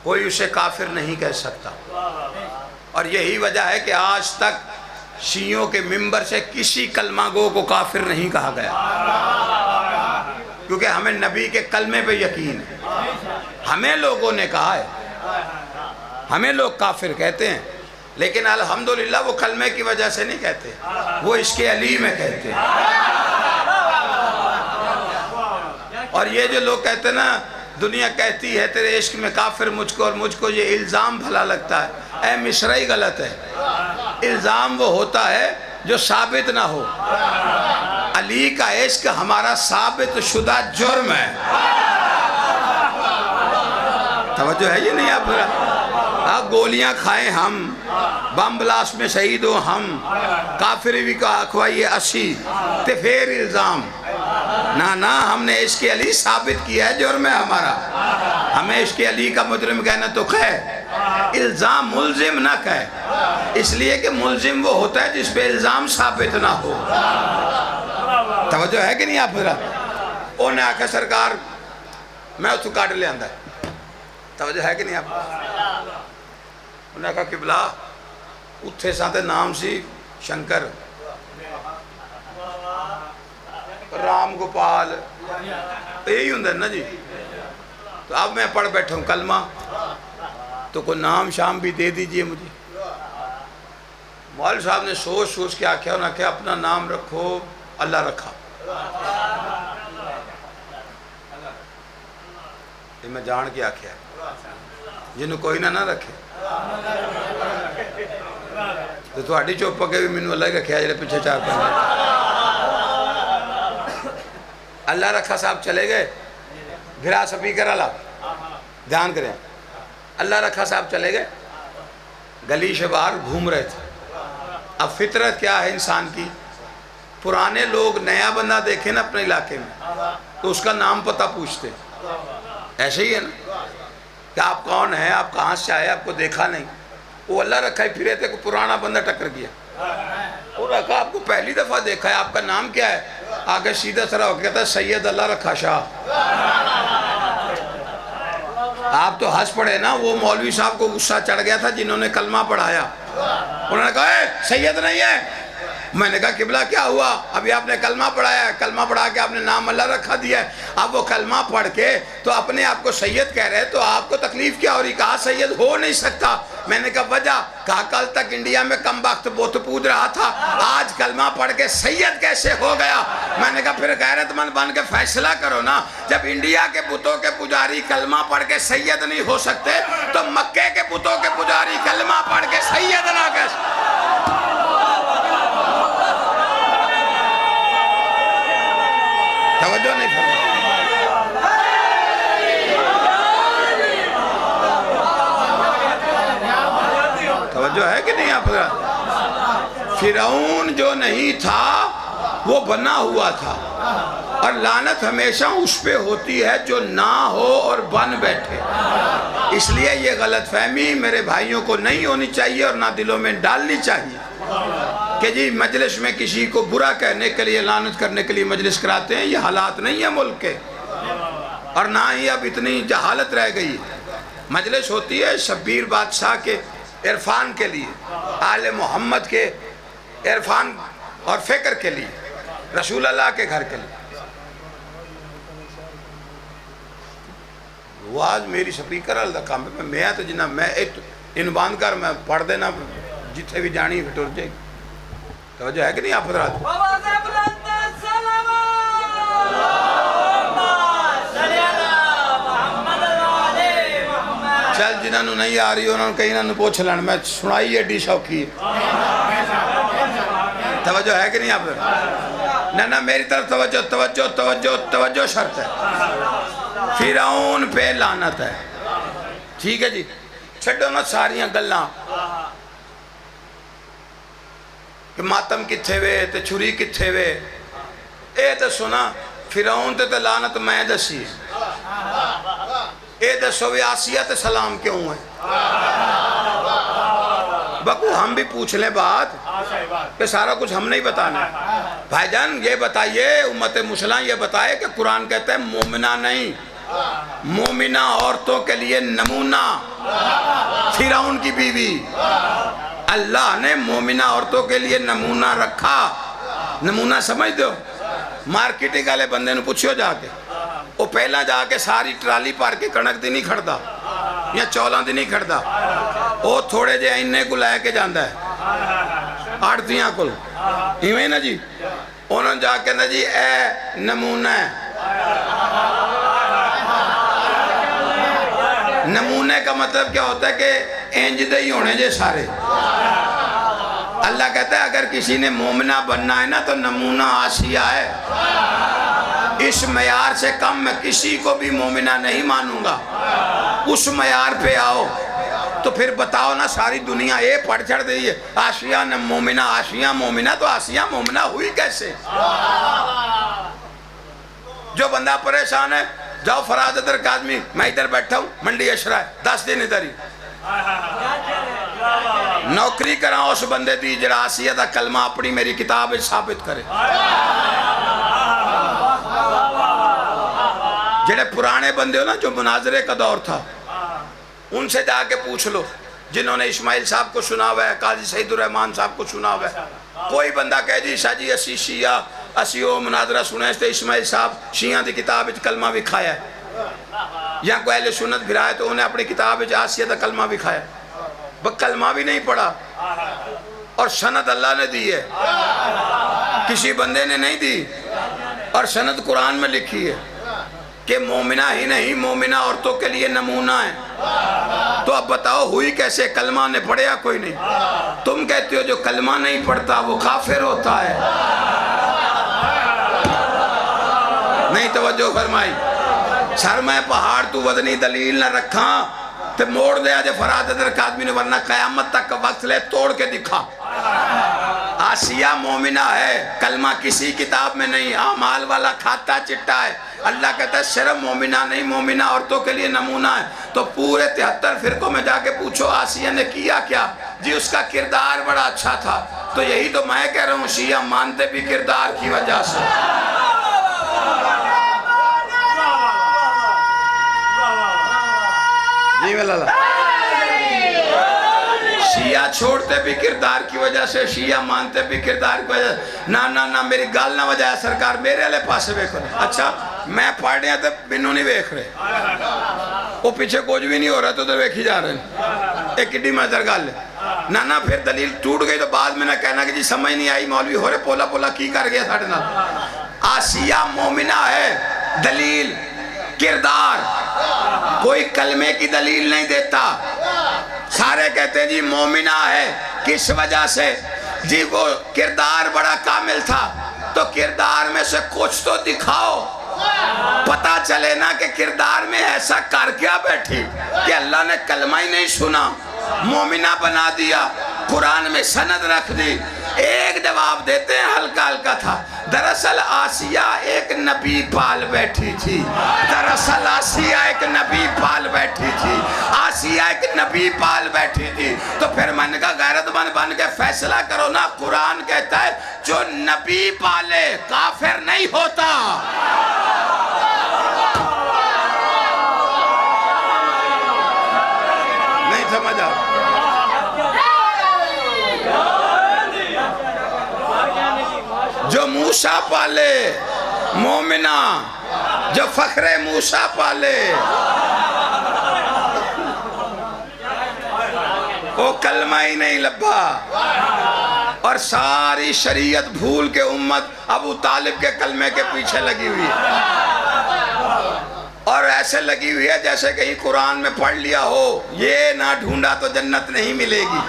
کوئی اسے کافر نہیں کہہ سکتا۔ اور یہی وجہ ہے کہ آج تک شیعوں کے ممبر سے کسی کلمہ گو کو کافر نہیں کہا گیا، کیونکہ ہمیں نبی کے کلمے پہ یقین ہے۔ ہمیں لوگوں نے کہا ہے، ہمیں لوگ کافر کہتے ہیں، لیکن الحمدللہ وہ کلمے کی وجہ سے نہیں کہتے، وہ اس کے علی میں کہتے ہیں۔ اور یہ جو لوگ کہتے ہیں نا دنیا کہتی ہے تیرے عشق میں کافر مجھ کو، اور مجھ کو یہ الزام بھلا لگتا ہے، اے مصرعی غلط ہے۔ الزام وہ ہوتا ہے جو ثابت نہ ہو، علی کا عشق ہمارا ثابت شدہ جرم ہے۔ توجہ ہے یہ نہیں آپ گولیاں کھائیں ہم، بم بلاس میں شہید ہو ہم، کافر بھی کا اخوائیے اسی تے پھر الزام نہ ہم نے عشق علی ثابت کیا ہے، جرم ہے ہمارا۔ ہمیں عشق علی کا مجرم کہنا تو خیر، الزام ملزم نہ کہے، اس لیے کہ ملزم وہ ہوتا ہے جس پہ الزام ثابت نہ ہو۔ توجہ ہے کہ نہیں آپ حضرات؟ انہوں نے آکھا سرکار میں اس کو کاٹ لے آندہ ہے۔ توجہ ہے کہ نہیں آپ؟ انہوں نے کہا قبلہ اتھے ساتھے نام سی شنکر، رام گوپال، یہی ہوں نا جی۔ تو اب میں پڑھ بیٹھا ہوں کلمہ، تو کوئی نام شام بھی دے دیجئے مجھے۔ مولوی صاحب نے سوچ کے آکھیا، انہوں نے کہا اپنا نام رکھو، اللہ رکھا۔ یہ میں جان کے آکھیا جنہوں کوئی نہ رکھے تو تھوڑی چوپ کے بھی مینوں اللہ رکھیا جڑے پیچھے چار پہنے۔ اللہ رکھا صاحب چلے گئے، گھرا سپیکر اللہ دھیان کریں، اللہ رکھا صاحب چلے گئے، گلی سے باہر گھوم رہے تھے۔ اب فطرت کیا ہے انسان کی، پرانے لوگ نیا بندہ دیکھیں نا اپنے علاقے میں تو اس کا نام پتہ پوچھتے، ایسے ہی ہے نا کہ آپ کون ہیں، آپ کہاں سے آئے، آپ کو دیکھا نہیں، وہ اللہ رکھا ہی پھرے تھے، کوئی پرانا بندہ ٹکر گیا، وہ رکھا آپ کو پہلی دفعہ دیکھا ہے، آپ کا نام کیا ہے، آگے سیدھا سرا ہو کہتا ہے سید اللہ رکھا شاہ۔ آپ تو ہنس پڑے نا، وہ مولوی صاحب کو غصہ چڑھ گیا تھا جنہوں نے کلمہ پڑھایا، انہوں نے کہا اے سید نہیں ہے، میں نے کہا قبلہ کیا ہوا، ابھی آپ نے کلمہ پڑھایا ہے، کلمہ پڑھا کے آپ نے نام اللہ رکھا دیا ہے، اب وہ کلمہ پڑھ کے تو اپنے آپ کو سید کہہ رہے، تو آپ کو تکلیف کیا ہو رہی، کہا سید ہو نہیں سکتا، میں نے کہا وجہ، کہا کل تک انڈیا میں کم وقت بت پوج رہا تھا، آج کلمہ پڑھ کے سید کیسے ہو گیا، میں نے کہا پھر غیرت مند بن کے فیصلہ کرو نا، جب انڈیا کے بتوں کے پجاری کلمہ پڑھ کے سید نہیں ہو سکتے تو مکے کے بتوں کے پجاری کلمہ پڑھ کے سید نہ کیسے۔ توجہ نہیں فرمائی، توجہ ہے کہ نہیں آپ حضرات؟ فرعون جو نہیں تھا وہ بنا ہوا تھا، اور لعنت ہمیشہ اس پہ ہوتی ہے جو نہ ہو اور بن بیٹھے، اس لیے یہ غلط فہمی میرے بھائیوں کو نہیں ہونی چاہیے اور نہ دلوں میں ڈالنی چاہیے کہ جی مجلس میں کسی کو برا کہنے کے لیے، لعنت کرنے کے لیے مجلس کراتے ہیں، یہ حالات نہیں ہیں ملک کے، اور نہ ہی اب اتنی جہالت رہ گئی۔ مجلس ہوتی ہے شبیر بادشاہ کے عرفان کے لیے، آل محمد کے عرفان اور فکر کے لیے، رسول اللہ کے گھر کے لیے۔ وہ آج میری سپیکر اللہ کام ہے، میں تو جنہ میں ان باندھ کر میں پڑھ دینا جتنے بھی جانی پھر ٹر جائے گی۔ توجہ ہے کہ نہیں آپ حضرات؟ چل جنہوں نے نہیں آ رہی انہوں نے کہیں نہ پوچھ لین، میں سنائی ایڈی شوقی ہے۔ توجہ ہے کہ نہیں آپ حضرات؟ نہ میری طرف توجہ توجہ توجہ توجہ شرط ہے۔ فرعون پہ لعنت ہے، ٹھیک ہے جی، چھڑو نا ساریاں گلاں کہ ماتم کتھے وے تے چھری کتھے وے، اے تے سنا فرعون تے لعنت میں دسی، اے دسو بھی آسیہ تے سلام کیوں ہے؟ بکو ہم بھی پوچھ لیں بات کہ سارا کچھ ہم نہیں بتانا۔ بھائی جان یہ بتائیے، امت مسلمان یہ بتائے کہ قرآن کہتا ہے مومنہ نہیں، مومنہ عورتوں کے لیے نمونہ، فرعون کی بیوی، اللہ نے مومنہ عورتوں کے لیے نمونہ رکھا۔ نمونہ سمجھ دو، مارکیٹنگ والے بندے نے پوچھو جا کے، وہ پہلا جا کے ساری ٹرالی پار کے کنک دی نہیں کھڑتا یا چولاں دی نہیں کھڑتا، وہ تھوڑے جے انہیں کو لائے کے جاندہ ہے آڑتیاں کل ہی نا جی، انہوں نے جا کے نا جی اے نمونہ ہے۔ نمونے کا مطلب کیا ہوتا ہے کہ انجدہ ہی ہونے جے سارے۔ اللہ کہتا ہے اگر کسی نے مومنہ بننا ہے نا تو نمونہ آسیہ ہے، اس معیار سے کم میں کسی کو بھی مومنہ نہیں مانوں گا، اس معیار پہ آؤ تو پھر بتاؤ نا ساری دنیا اے پڑھ چڑھ دی ہے آسیہ مومنہ، آسیہ مومنہ، تو آسیہ مومنہ ہوئی کیسے؟ جو بندہ پریشان ہے جاؤ فراز ادھر کاظمی، میں ادھر بیٹھا ہوں منڈی اشرا ہے، 10 دن ادھر ہی نوکری کراؤ اس بندے دی جڑا آسیہ دا کلمہ اپنی میری کتاب ثابت کرے۔ جڑے پرانے بندے ہو نا جو مناظرے کا دور تھا ان سے جا کے پوچھ لو، جنہوں نے اسماعیل صاحب کو سنا ہوا ہے، قاضی سعید الرحمن صاحب کو سنا ہوا ہے، کوئی بندہ کہہ جی شاہ جی اسی شیعہ اسی وہ مناظرہ سنے تھے اسماعیل صاحب شیعہ دی کتاب کلمہ بھی کھایا ہے، یا کوئی اہل سنت بھی رہا ہے تو انہیں اپنی کتاب آسیہ دا کلمہ بھی کھایا ہے، کلمہ بھی نہیں پڑھا، اور سند اللہ نے دی ہے، کسی بندے نے نہیں دی، اور سند قرآن میں لکھی ہے کہ مومنہ ہی نہیں مومنہ عورتوں کے لیے نمونہ ہے۔ تو اب بتاؤ ہوئی کیسے؟ کلمہ نے پڑھیا کوئی نہیں، تم کہتے ہو جو کلمہ نہیں پڑھتا وہ کافر ہوتا ہے، نہیں توجہ فرمائی۔ سر میں پہاڑ تو وزنی دلیل نہ رکھاں تے موڑ دے آجے فراد ادھر کاظمی نے، ورنہ قیامت تک کا وقت لے توڑ کے دکھا۔ آسیہ مومنہ ہے، کلمہ کسی کتاب میں نہیں، اعمال والا کھاتا چٹا ہے، اللہ کہتا ہے صرف مومنہ نہیں، مومنہ عورتوں کے لیے نمونہ ہے۔ تو پورے 73 فرقوں میں جا کے پوچھو آسیہ نے کیا کیا؟ جی اس کا کردار بڑا اچھا تھا۔ تو یہی تو میں کہہ رہا ہوں، شیعہ مانتے بھی کردار کی وجہ سے۔ جی ملالا شیعہ چھوڑتے بھی کردار کی وجہ سے، شیعہ مانتے بھی کردار کی وجہ سے۔ نہ میری گال نہ وجہ ہے سرکار، میرے علیہ پاسے بیکھو رہے۔ اچھا میں پڑھ رہے ہیں تو بنو نہیں بیکھ رہے، وہ پیچھے کچھ بھی نہیں ہو رہا تو ادھر بیکھی جا رہے ہیں۔ ایک کڈی میں ادھر گال ہے نہ پھر دلیل ٹوٹ گئی تو بعد میں نہ کہنا کہ جی سمجھ نہیں آئی، مولوی ہو رہے پولا پولا کی کر گیا ساڑھے نال۔ آسیہ مومنہ ہے، دلیل کردار، کوئی کلمے کی دلیل نہیں دیتا۔ سارے کہتے ہیں جی مومنہ ہے، کس وجہ سے؟ جی وہ کردار بڑا کامل تھا، تو کردار میں سے کچھ تو دکھاؤ، پتا چلے نا کہ کردار میں ایسا کر کیا بیٹھی کہ اللہ نے کلمہ ہی نہیں سنا، مومنہ بنا دیا، قرآن میں سند رکھ دی۔ ایک جواب دیتے ہیں ہلکا ہلکا تھا، دراصل آسیہ ایک نبی پال بیٹھی تھی، دراصل آسیہ ایک نبی پال بیٹھی تھی، آسیہ ایک نبی پال بیٹھی تھی۔ تو پھر میں نے کہا غیرت مند بن کے فیصلہ کرو نا، قرآن کہتا ہے جو نبی پالے کافر نہیں ہوتا۔ نہیں سمجھا؟ جو موسیٰ پالے مومنہ، جو فخر موسیٰ پالے وہ کلمہ ہی نہیں لبا، اور ساری شریعت بھول کے امت ابو طالب کے کلمے کے پیچھے لگی ہوئی ہے، اور ایسے لگی ہوئی ہے جیسے کہیں قرآن میں پڑھ لیا ہو یہ نہ ڈھونڈا تو جنت نہیں ملے گی۔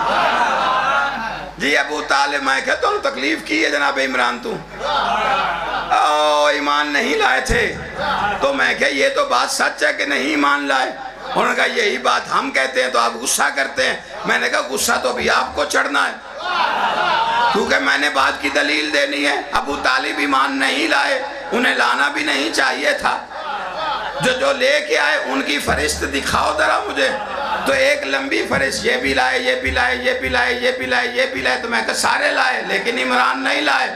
جی ابو طالب میں کہتا ہوں تکلیف کی ہے جناب عمران تو ایمان نہیں لائے تھے، تو میں کہا یہ تو بات سچ ہے کہ نہیں ایمان لائے؟ انہوں نے کہا یہی بات ہم کہتے ہیں تو آپ غصہ کرتے ہیں۔ میں نے کہا غصہ تو بھی آپ کو چڑھنا ہے، کیونکہ میں نے بات کی دلیل دینی ہے۔ ابو طالب ایمان نہیں لائے، انہیں لانا بھی نہیں چاہیے تھا، جو لے کے آئے ان کی فہرست دکھاؤ ذرا مجھے۔ تو ایک لمبی فہرست، یہ بھی لائے، یہ بھی لائے، یہ بھی لائے، یہ بھی لائے، یہ بھی لائے۔ تو میں کہا سارے لائے لیکن عمران نہیں لائے۔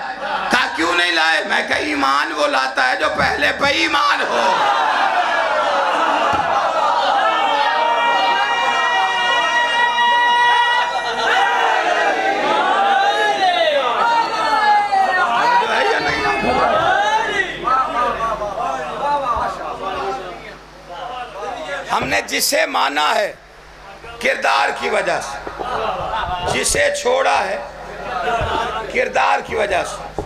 کہا کیوں نہیں لائے؟ میں کہا ایمان وہ لاتا ہے جو پہلے پہ ایمان ہو۔ ہم نے جسے مانا ہے کردار کی وجہ سے، جسے چھوڑا ہے کردار کی وجہ سے۔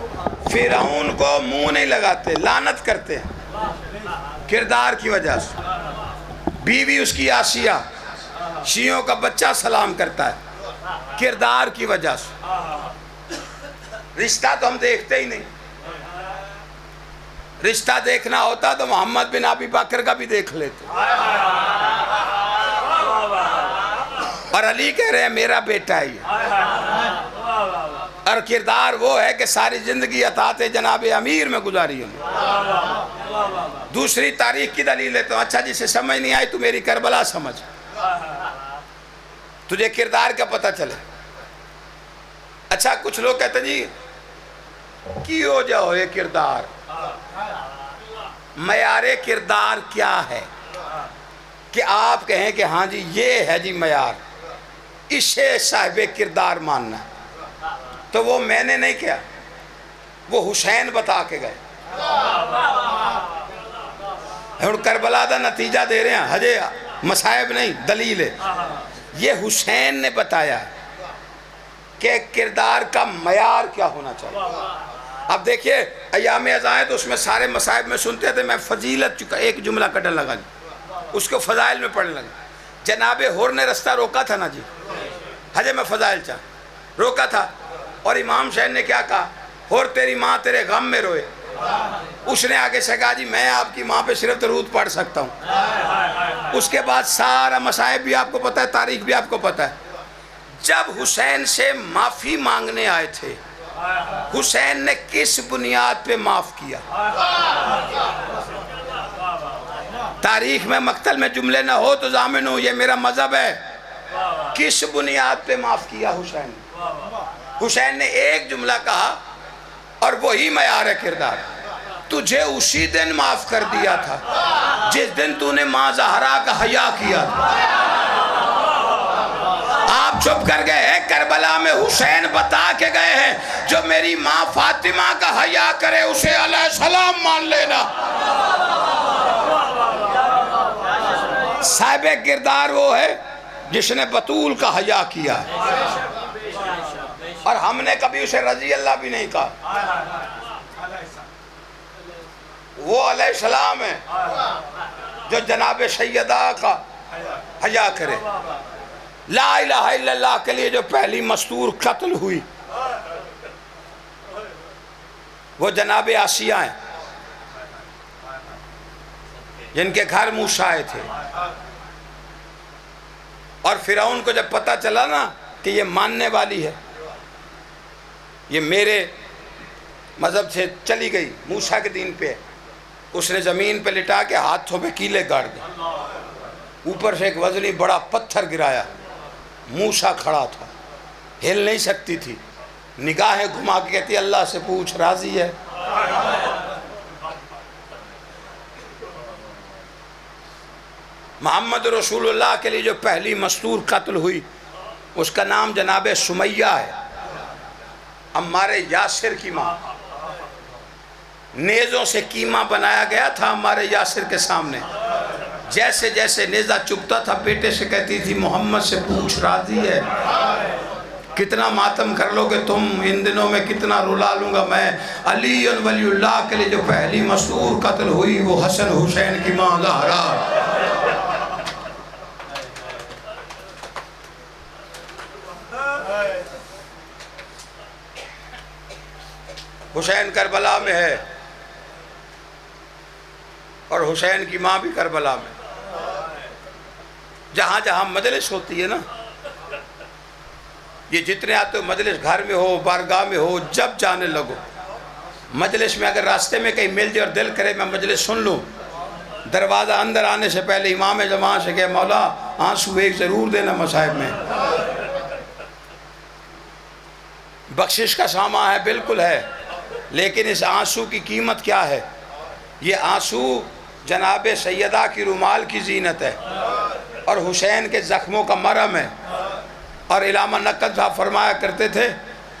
فرعون کو منہ نہیں لگاتے، لعنت کرتے ہیں کردار کی وجہ سے۔ بیوی اس کی آسیہ، شیعوں کا بچہ سلام کرتا ہے کردار کی وجہ سے۔ رشتہ تو ہم دیکھتے ہی نہیں، رشتہ دیکھنا ہوتا تو محمد بن ابی بکر کا بھی دیکھ لیتے، اور علی کہہ رہے ہیں میرا بیٹا ہی ہے، اور کردار وہ ہے کہ ساری زندگی اطاعت جناب امیر میں گزاری ہے۔ دوسری تاریخ کی دلیل ہے تو اچھا جسے سمجھ نہیں آئی تو میری کربلا سمجھ، تجھے کردار کا پتہ چلے۔ اچھا کچھ لوگ کہتے ہیں جی کی ہو جاؤ یہ کردار، معیار کردار کیا ہے کہ آپ کہیں کہ ہاں جی یہ ہے جی معیار، اسے صاحب کردار ماننا ہے؟ تو وہ میں نے نہیں کیا، وہ حسین بتا کے گئے۔ ہم کربلا دا نتیجہ دے رہے ہیں، ہجے مصائب نہیں دلیل ہے۔ یہ حسین نے بتایا کہ کردار کا معیار کیا ہونا چاہیے۔ اب دیکھیے ایام ازاں تو اس میں سارے مصائب میں سنتے تھے، میں فضیلت چکا ایک جملہ کٹن لگا جی، اس کو فضائل میں پڑھنے لگا۔ جناب حر نے رستہ روکا تھا نا جی، حجے میں فضائل چاہ روکا تھا، اور امام شہر نے کیا کہا؟ حر تیری ماں تیرے غم میں روئے۔ اس نے آگے سے کہا جی میں آپ کی ماں پہ صرف درود پڑھ سکتا ہوں۔ اس کے بعد سارا مصائب بھی آپ کو پتہ ہے، تاریخ بھی آپ کو پتہ ہے۔ جب حسین سے معافی مانگنے آئے تھے، حسین نے کس بنیاد پہ معاف کیا؟ تاریخ میں مقتل میں جملے نہ ہو تو ضامن ہوں، یہ میرا مذہب ہے۔ کس بنیاد پہ معاف کیا حسین؟ حسین نے ایک جملہ کہا اور وہی معیار ہے کردار۔ تجھے اسی دن معاف کر دیا تھا جس دن تو نے ماں زہرا کا حیا کیا تھا۔ آپ چھپ کر گئے ہیں، کربلا میں حسین بتا کے گئے ہیں جو میری ماں فاطمہ کا حیا کرے اسے علیہ السلام مان لینا۔ صاحب کردار وہ ہے جس نے بطول کا حیا کیا ہے، اور ہم نے کبھی اسے رضی اللہ بھی نہیں کہا۔ وہ علیہ السلام ہے جو جناب سیدہ کا حیا کرے۔ لا الہ الا اللہ کے لیے جو پہلی مستور قتل ہوئی وہ جناب آسیہ ہیں، جن کے گھر موسیٰ آئے تھے، اور فرعون کو جب پتہ چلا نا کہ یہ ماننے والی ہے، یہ میرے مذہب سے چلی گئی، موسیٰ کے دین پہ، اس نے زمین پہ لٹا کے ہاتھوں پہ کیلے گاڑ دی، اوپر سے ایک وزنی بڑا پتھر گرایا، موسیٰ کھڑا تھا، ہل نہیں سکتی تھی، نگاہیں گھما کے کہتی اللہ سے پوچھ راضی ہے؟ محمد رسول اللہ کے لیے جو پہلی مستور قتل ہوئی اس کا نام جناب سمیہ ہے، عمار یاسر کی ماں۔ نیزوں سے کیما بنایا گیا تھا عمار یاسر کے سامنے، جیسے جیسے نیزہ چپتا تھا بیٹے سے کہتی تھی محمد سے پوچھ راضی ہے؟ کتنا ماتم کر لو گے تم، ان دنوں میں کتنا رلا لوں گا میں۔ علی ولی اللہ کے لیے جو پہلی مستور قتل ہوئی وہ حسن حسین کی ماں زہرا۔ حسین کربلا میں ہے اور حسین کی ماں بھی کربلا میں۔ جہاں جہاں مجلس ہوتی ہے نا، یہ جتنے آتے ہو مجلس، گھر میں ہو بارگاہ میں ہو، جب جانے لگو مجلس میں، اگر راستے میں کہیں مل جائے اور دل کرے میں مجلس سن لوں، دروازہ اندر آنے سے پہلے امام جماعت سے کہ مولا آنسو ایک ضرور دینا مصائب میں۔ بخشش کا سامان ہے، بالکل ہے، لیکن اس آنسو کی قیمت کیا ہے؟ یہ آنسو جناب سیدہ کی رومال کی زینت ہے اور حسین کے زخموں کا مرہم ہے۔ اور علامہ نقد صاحب فرمایا کرتے تھے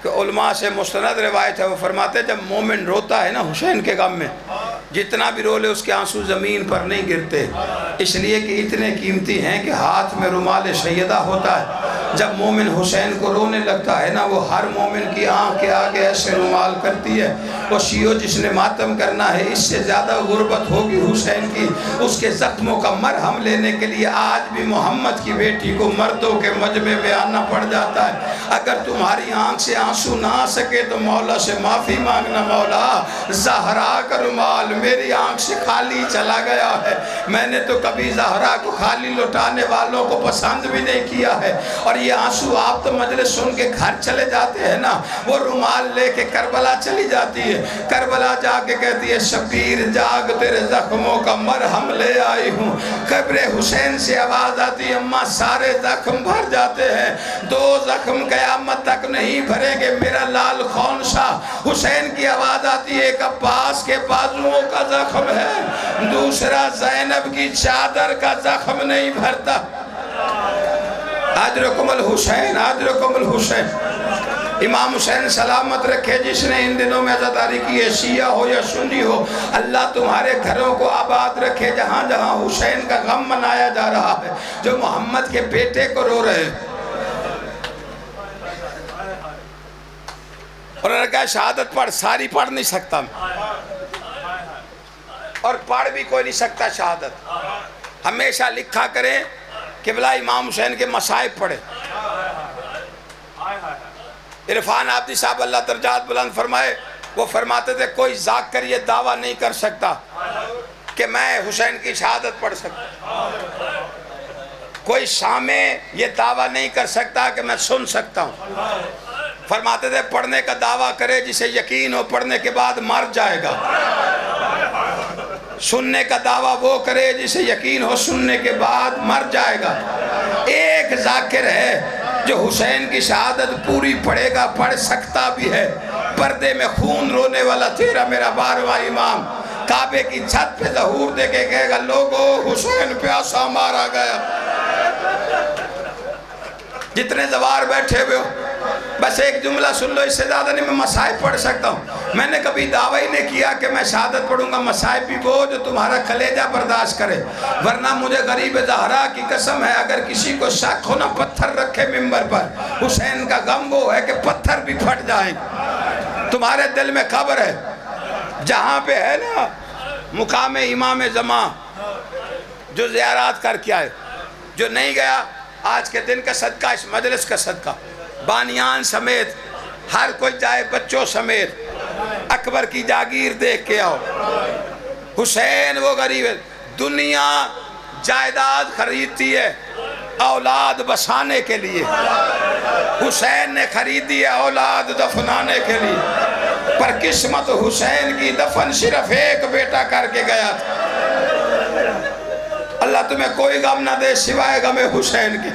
کہ علماء سے مستند روایت ہے، وہ فرماتے جب مومن روتا ہے نا حسین کے غم میں، جتنا بھی رو لے اس کے آنسو زمین پر نہیں گرتے، اس لیے کہ اتنے قیمتی ہیں کہ ہاتھ میں رومال سیدہ ہوتا ہے۔ جب مومن حسین کو رونے لگتا ہے نا، وہ ہر مومن کی آنکھ کے آگے ایسے رومال کرتی ہے۔ وہ شیعو جس نے ماتم کرنا ہے، اس سے زیادہ غربت ہوگی حسین کی، اس کے زخموں کا مرہم لینے کے لیے آج بھی محمد کی بیٹی کو مردوں کے مجمع میں آنا پڑ جاتا ہے۔ اگر تمہاری آنکھ سے آنسو نہ آ سکے تو مولا سے معافی مانگنا، مولا زہرا کا رومال میری آنکھ سے خالی چلا گیا ہے، میں نے تو کبھی زہرا کو خالی لٹانے والوں کو پسند بھی نہیں کیا ہے۔ اور یہ آنسو آپ تو مجلس سن کے گھر چلے جاتے ہیں نا، وہ رومال لے کے کربلا چلی جاتی ہے، کربلا جا کے کہتی ہے شبیر جاگ تیرے زخموں کا مرہم لے آئی ہوں۔ قبر حسین سے آواز آتی ہے اماں سارے زخم بھر جاتے ہیں، 2 زخم قیامت تک نہیں بھریں گے میرا لال خون سا۔ حسین کی آواز آتی ہے ایک عباس کے بازوؤں کا زخم ہے، دوسرا زینب کی چادر کا زخم نہیں بھرتا۔ حضرکم الحسین، حضرکم الحسین۔ امام حسین سلامت رکھے جس نے ان دنوں میں عزاداری کی ہے، شیعہ ہو یا سنی ہو، اللہ تمہارے گھروں کو آباد رکھے جہاں جہاں حسین کا غم منایا جا رہا ہے، جو محمد کے بیٹے کو رو رہے ہیں۔ اور انہوں نے کہا شہادت پڑھ، ساری پڑھ نہیں سکتا میں، اور پڑھ بھی کوئی نہیں سکتا شہادت۔ ہمیشہ لکھا کریں قبلہ امام حسین کے مصائب پڑھے۔ عرفان عابدی صاحب اللہ درجات بلند فرمائے، وہ فرماتے تھے کوئی ذاک کر یہ دعویٰ نہیں کر سکتا کہ میں حسین کی شہادت پڑھ سکتا، کوئی سامع یہ دعویٰ نہیں کر سکتا کہ میں سن سکتا ہوں۔ فرماتے تھے پڑھنے کا دعویٰ کرے جسے یقین ہو پڑھنے کے بعد مر جائے گا۔ سننے کا دعویٰ وہ کرے جسے یقین ہو سننے کے بعد مر جائے گا۔ ایک ذاکر ہے جو حسین کی شہادت پوری پڑھے گا، پڑھ سکتا بھی ہے۔ پردے میں خون رونے والا تیرا میرا 12واں امام کعبے کی چھت پہ ظہور دے کے کہے گا لوگو حسین پیاسا مارا گیا۔ جتنے زوار بیٹھے ہوئے ہو بس ایک جملہ سن لو، اس سے زیادہ نہیں، میں مصائب پڑھ سکتا ہوں۔ میں نے کبھی دعویٰ ہی نہیں کیا کہ میں شہادت پڑھوں گا، مصائب بھی وہ جو تمہارا کلیجہ برداشت کرے، ورنہ مجھے غریب زہرا کی قسم ہے اگر کسی کو شک ہو نا پتھر رکھے ممبر پر، حسین کا غم وہ ہے کہ پتھر بھی پھٹ جائیں۔ تمہارے دل میں خبر ہے جہاں پہ ہے نا مقام امام زمان جو زیارات کر کے آئے، جو نہیں گیا آج کے دن کا صدقہ، اس مجلس کا صدقہ، بانیان سمیت ہر کوئی جائے، بچوں سمیت اکبر کی جاگیر دیکھ کے آؤ۔ حسین وہ غریب ہے، دنیا جائیداد خریدتی ہے اولاد بسانے کے لیے، حسین نے خریدی ہے اولاد دفنانے کے لیے، پر قسمت حسین کی دفن صرف ایک بیٹا کر کے گیا تھا۔ اللہ تمہیں کوئی غم نہ دے سوائے غم حسین کی۔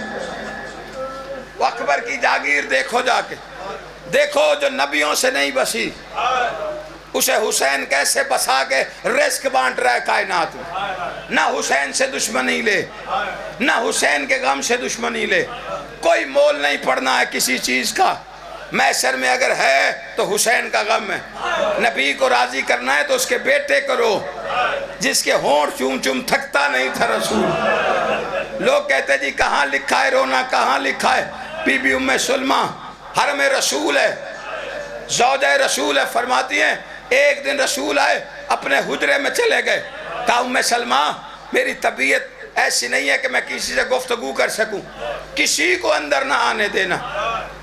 وہ اکبر کی جاگیر دیکھو جا کے، دیکھو جو نبیوں سے نہیں بسی، اسے حسین کیسے بسا کے رزق بانٹ رہا ہے کائنات میں۔ نہ حسین سے دشمنی لے، نہ حسین کے غم سے دشمنی لے، کوئی مول نہیں پڑنا ہے کسی چیز کا۔ میسر میں اگر ہے تو حسین کا غم ہے، نبی کو راضی کرنا ہے تو اس کے بیٹے کرو جس کے ہونٹ چوم چوم تھکتا نہیں تھا رسول۔ لوگ کہتے جی کہاں لکھا ہے رونا، کہاں لکھا ہے؟ بی بی ام سلمہ حرم رسول ہے، زوجہ رسول ہے، فرماتی ہیں ایک دن رسول آئے اپنے حجرے میں چلے گئے، کہا ام سلمہ میری طبیعت ایسی نہیں ہے کہ میں کسی سے گفتگو کر سکوں، کسی کو اندر نہ آنے دینا،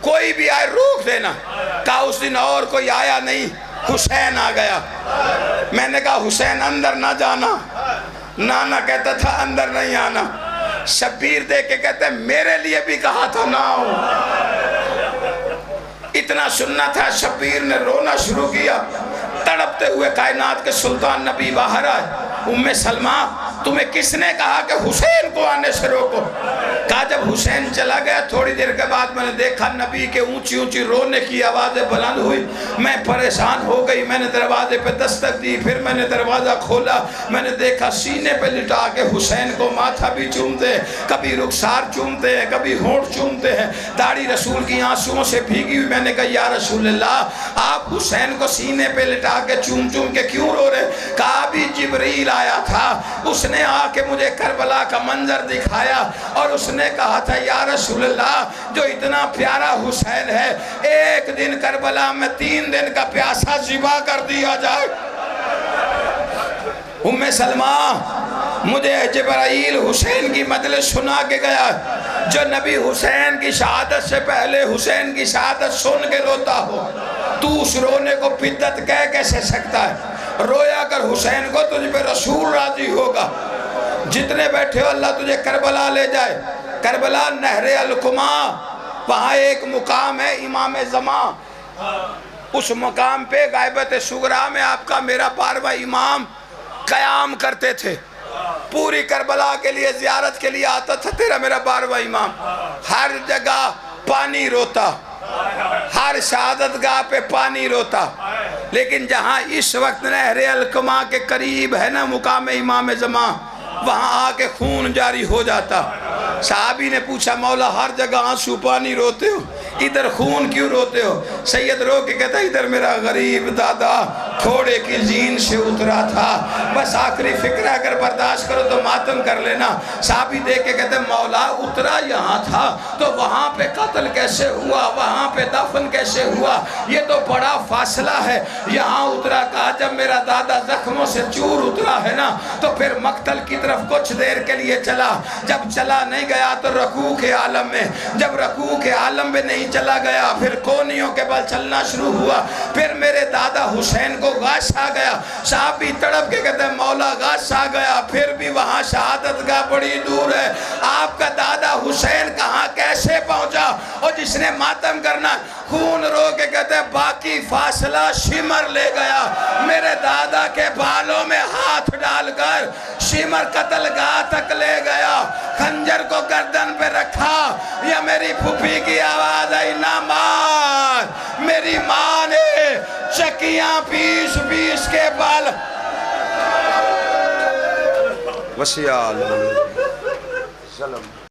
کوئی بھی آئے روک دینا۔ کہا اس دن اور کوئی آیا نہیں، حسین آ گیا۔ میں نے کہا حسین اندر نہ جانا، نانا کہتا تھا اندر نہیں آنا، شبیر دے کے کہتے میرے لیے بھی کہا تھا نہ آؤ۔ اتنا سننا تھا، شبیر نے رونا شروع کیا، تڑپتے ہوئے کائنات کے سلطان نبی باہر آئے۔ ام سلمہ تمہیں کس نے کہا کہ حسین کو آنے سے روکو؟ کہا جب حسین چلا گیا تھوڑی دیر کے بعد میں نے دیکھا نبی کے اونچی اونچی رونے کی آوازیں بلند ہوئی، میں پریشان ہو گئی، میں نے دروازے پہ دستک دی، پھر میں نے دروازہ کھولا، میں نے دیکھا سینے پہ لٹا کے حسین کو ماتھا بھی چومتے ہیں، کبھی رخسار چومتے ہیں، کبھی ہونٹ چومتے ہیں، داڑھی رسول کی آنسوؤں سے بھیگی ہوئی۔ میں نے کہا یا رسول اللہ آپ حسین کو سینے پہ لٹا کے چوم چوم کے کیوں رو رہے؟ کہا بھی جبریل آیا تھا، اس نے آ کے مجھے کربلا کا منظر دکھایا اور اس نے کہا تھا یا رسول اللہ جو اتنا پیارا حسین ہے ایک دن کربلا میں 3 دن کا پیاسا ذبح کر دیا جائے۔ ام سلمہ مجھے جبرائیل حسین کی مجلس سنا کے گیا، جو نبی حسین کی شہادت سے پہلے حسین کی شہادت سن کے روتا ہو، تو اس رونے کو بدعت کہہ کیسے سکتا ہے؟ رویا کر حسین کو، تجھ پہ رسول راضی ہوگا۔ جتنے بیٹھے ہو اللہ تجھے کربلا لے جائے، کربلا نہر القما، وہاں ایک مقام ہے امام زمان، اس مقام پہ غائبت صغریٰ میں آپ کا میرا 12واں امام قیام کرتے تھے، پوری کربلا کے لیے زیارت کے لیے آتا تھا تیرا میرا 12واں امام، ہر جگہ پانی روتا، ہر شہادت گاہ پہ پانی روتا، لیکن جہاں اس وقت نہر القما کے قریب ہے نا مقام امام زمان، وہاں آ کے خون جاری ہو جاتا۔ صحابی نے پوچھا مولا ہر جگہ آنسو پانی روتے ہو، ادھر خون کیوں روتے ہو؟ سید رو کے کہتا ادھر میرا غریب دادا گھوڑے کی زین سے اترا تھا، بس آخری فکر اگر برداشت کرو تو ماتم کر لینا۔ صحابی دیکھ کے کہتے مولا اترا یہاں تھا تو وہاں پہ قتل کیسے ہوا، وہاں پہ دفن کیسے ہوا؟ یہ تو بڑا فاصلہ ہے، یہاں اترا۔ کہا جب میرا دادا زخموں سے چور اترا ہے نا تو پھر مقتل کی طرف کچھ دیر کے لیے چلا، جب چلا نہیں گیا تو رکوع کے عالم میں، جب رکوع کے عالم میں نہیں چلا گیا پھر کونیوں کے بل چلنا شروع ہوا، پھر میرے دادا حسین کو غش آ گیا۔ صحابی تڑپ کے کہتے ہیں مولا غش آ گیا، پھر بھی وہاں شہادت گاہ بڑی دور ہے، آپ کا دادا حسین کہاں کیسے پہنچا؟ اور جس نے ماتم کرنا خون رو کے کہتے ہیں باقی فاصلہ شمر لے گیا، میرے دادا کے بالوں میں ہاتھ ہاتھ ڈال کر شیمر قتل گاہ تک لے گیا، خنجر کو گردن پہ رکھا، یا میری پھوپھی کی آواز آئی نہ مار، میری ماں نے چکیاں پیس پیس کے بال وسیع